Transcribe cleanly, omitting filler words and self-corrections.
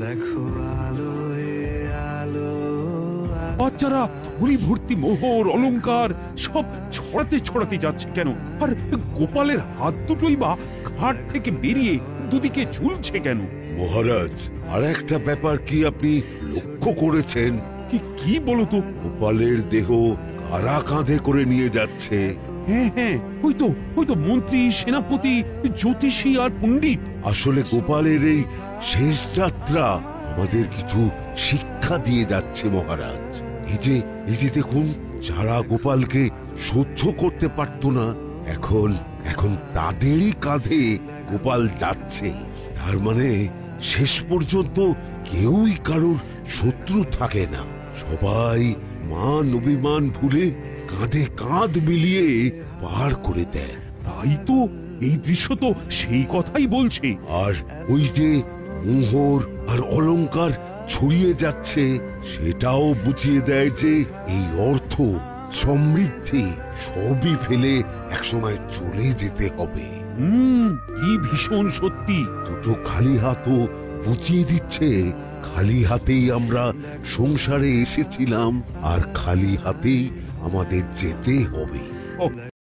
দেখো আলোয় আলো বাচ্চারা ঝুড়ি ভর্তি মোহর অলংকার সব ছড়াতে ছড়াতে যাচ্ছে কেন? আর গোপালের হাত দুটোই বা ঘাট থেকে বেরিয়ে দুদিকে ঝুলছে কেন? মহারাজ, আর একটা ব্যাপার কি আপনি লক্ষ্য করেছেন? কি কি বলো তো? গোপালের দেহ কারা কাঁধে করে নিয়ে যাচ্ছে? হ্যাঁ হ্যাঁ, ওই তো মন্ত্রী, সেনাপতি, জ্যোতিষী আর পণ্ডিত। আসলে গোপালের এই শেষ যাত্রা আমাদের কিছু শিক্ষা দিয়ে যাচ্ছে মহারাজ। এই যে দেখুন, যারা গোপালকে সহ্য করতে পারত না, এখন এখন তাদেরই কাঁধে গোপাল যাচ্ছে। তার মানে শেষ পর্যন্ত কেউই কারোর শত্রু থাকে না, সবাই মান অভিমান ভুলে কাঁধে কাঁধ মিলিয়ে পার করে দেয়। তাই তো, এই দৃশ্য তো সেই কথাই বলছে। আর ওই যে মোহর আর অলংকার ছড়িয়ে যাচ্ছে, সেটাও বুঝিয়ে দেয় যে এই অর্থ, সমৃদ্ধি সবই ফেলে একসময় চলে যেতে হবে। কি ভীষণ সত্যি। দুটো খালি হাতও বুঝিয়ে দিচ্ছে, খালি হাতেই আমরা সংসারে এসেছিলাম আর খালি হাতেই আমাদের যেতে হবে।